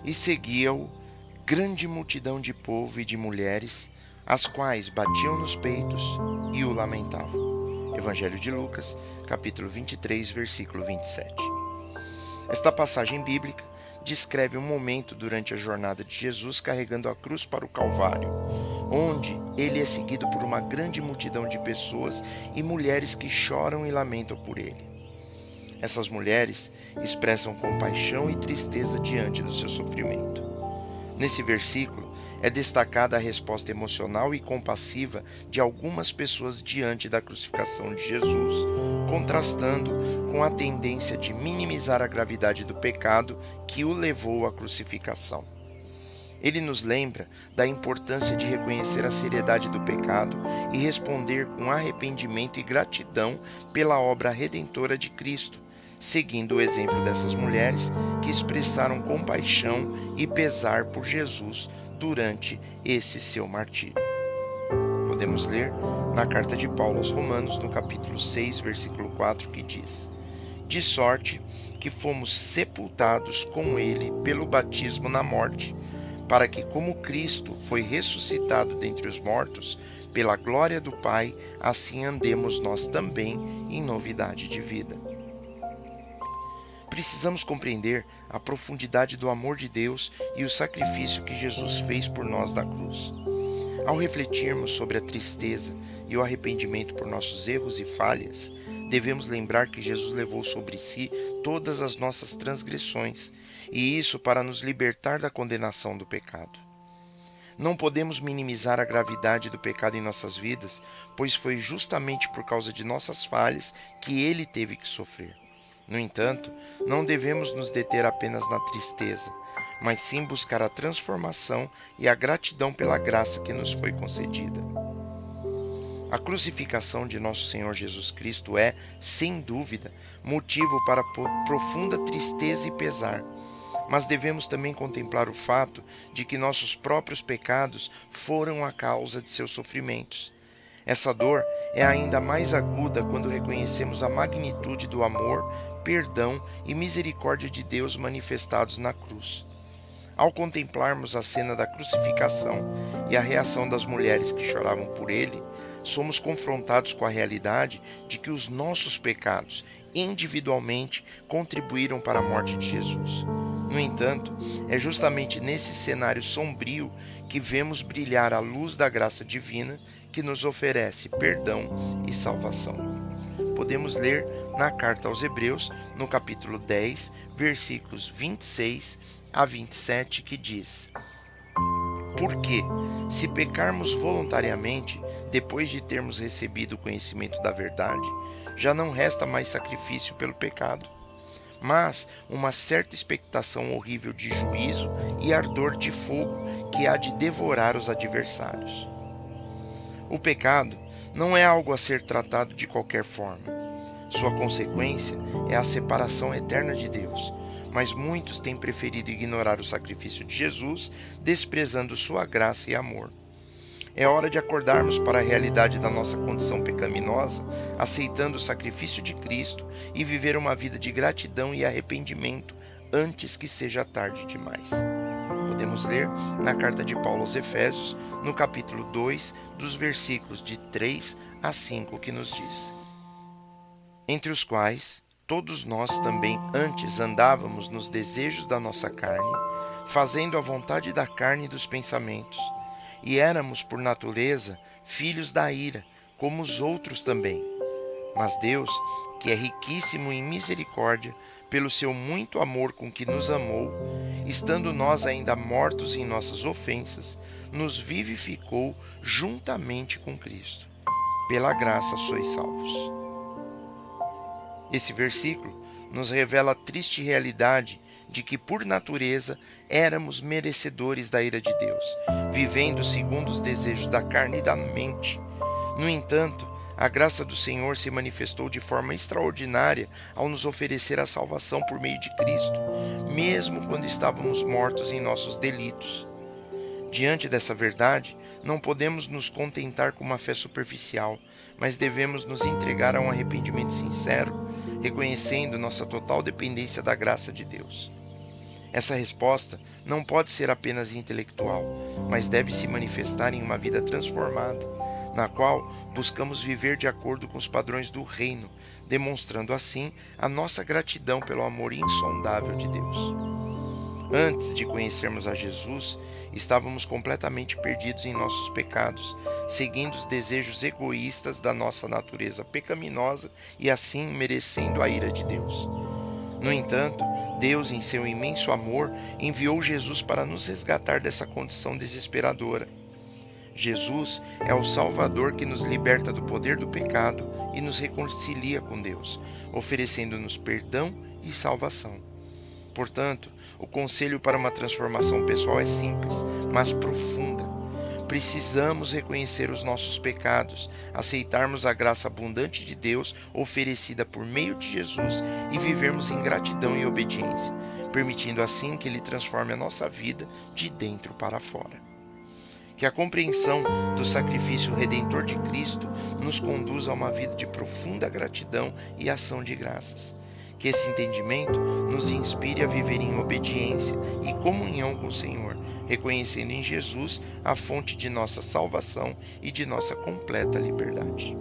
E seguia-o grande multidão de povo e de mulheres, as quais batiam nos peitos e o lamentavam. Evangelho de Lucas, capítulo 23, versículo 27. Esta passagem bíblica descreve um momento durante a jornada de Jesus carregando a cruz para o Calvário, onde ele é seguido por uma grande multidão de pessoas e mulheres que choram e lamentam por ele. Essas mulheres expressam compaixão e tristeza diante do seu sofrimento. Nesse versículo, é destacada a resposta emocional e compassiva de algumas pessoas diante da crucificação de Jesus, contrastando com a tendência de minimizar a gravidade do pecado que o levou à crucificação. Ele nos lembra da importância de reconhecer a seriedade do pecado e responder com arrependimento e gratidão pela obra redentora de Cristo, seguindo o exemplo dessas mulheres que expressaram compaixão e pesar por Jesus durante esse seu martírio. Podemos ler na carta de Paulo aos Romanos, no capítulo 6, versículo 4, que diz: De sorte que fomos sepultados com ele pelo batismo na morte, para que, como Cristo foi ressuscitado dentre os mortos, pela glória do Pai, assim andemos nós também em novidade de vida. Precisamos compreender a profundidade do amor de Deus e o sacrifício que Jesus fez por nós na cruz. Ao refletirmos sobre a tristeza e o arrependimento por nossos erros e falhas, devemos lembrar que Jesus levou sobre si todas as nossas transgressões, e isso para nos libertar da condenação do pecado. Não podemos minimizar a gravidade do pecado em nossas vidas, pois foi justamente por causa de nossas falhas que ele teve que sofrer. No entanto, não devemos nos deter apenas na tristeza, mas sim buscar a transformação e a gratidão pela graça que nos foi concedida. A crucificação de nosso Senhor Jesus Cristo é, sem dúvida, motivo para profunda tristeza e pesar, mas devemos também contemplar o fato de que nossos próprios pecados foram a causa de seus sofrimentos. Essa dor é ainda mais aguda quando reconhecemos a magnitude do amor, perdão e misericórdia de Deus manifestados na cruz. Ao contemplarmos a cena da crucificação e a reação das mulheres que choravam por ele, somos confrontados com a realidade de que os nossos pecados, individualmente, contribuíram para a morte de Jesus. No entanto, é justamente nesse cenário sombrio que vemos brilhar a luz da graça divina que nos oferece perdão e salvação. Podemos ler na carta aos Hebreus, no capítulo 10, versículos 26 a 27, que diz: Porque, se pecarmos voluntariamente, depois de termos recebido o conhecimento da verdade, já não resta mais sacrifício pelo pecado, mas uma certa expectação horrível de juízo e ardor de fogo que há de devorar os adversários. O pecado não é algo a ser tratado de qualquer forma. Sua consequência é a separação eterna de Deus, mas muitos têm preferido ignorar o sacrifício de Jesus, desprezando sua graça e amor. É hora de acordarmos para a realidade da nossa condição pecaminosa, aceitando o sacrifício de Cristo e viver uma vida de gratidão e arrependimento antes que seja tarde demais. Podemos ler na carta de Paulo aos Efésios, no capítulo 2, dos versículos de 3 a 5, que nos diz: Entre os quais todos nós também antes andávamos nos desejos da nossa carne, fazendo a vontade da carne e dos pensamentos, e éramos por natureza filhos da ira, como os outros também. Mas Deus, que é riquíssimo em misericórdia, pelo seu muito amor com que nos amou, estando nós ainda mortos em nossas ofensas, nos vivificou juntamente com Cristo. Pela graça sois salvos. Esse versículo nos revela a triste realidade de que, por natureza, éramos merecedores da ira de Deus, vivendo segundo os desejos da carne e da mente. No entanto, a graça do Senhor se manifestou de forma extraordinária ao nos oferecer a salvação por meio de Cristo, mesmo quando estávamos mortos em nossos delitos. Diante dessa verdade, não podemos nos contentar com uma fé superficial, mas devemos nos entregar a um arrependimento sincero, reconhecendo nossa total dependência da graça de Deus. Essa resposta não pode ser apenas intelectual, mas deve se manifestar em uma vida transformada, na qual buscamos viver de acordo com os padrões do reino, demonstrando assim a nossa gratidão pelo amor insondável de Deus. Antes de conhecermos a Jesus, estávamos completamente perdidos em nossos pecados, seguindo os desejos egoístas da nossa natureza pecaminosa e assim merecendo a ira de Deus. No entanto, Deus, em seu imenso amor, enviou Jesus para nos resgatar dessa condição desesperadora. Jesus é o Salvador que nos liberta do poder do pecado e nos reconcilia com Deus, oferecendo-nos perdão e salvação. Portanto, o conselho para uma transformação pessoal é simples, mas profunda. Precisamos reconhecer os nossos pecados, aceitarmos a graça abundante de Deus oferecida por meio de Jesus e vivermos em gratidão e obediência, permitindo assim que Ele transforme a nossa vida de dentro para fora. Que a compreensão do sacrifício redentor de Cristo nos conduza a uma vida de profunda gratidão e ação de graças. Que esse entendimento nos inspire a viver em obediência e comunhão com o Senhor, reconhecendo em Jesus a fonte de nossa salvação e de nossa completa liberdade.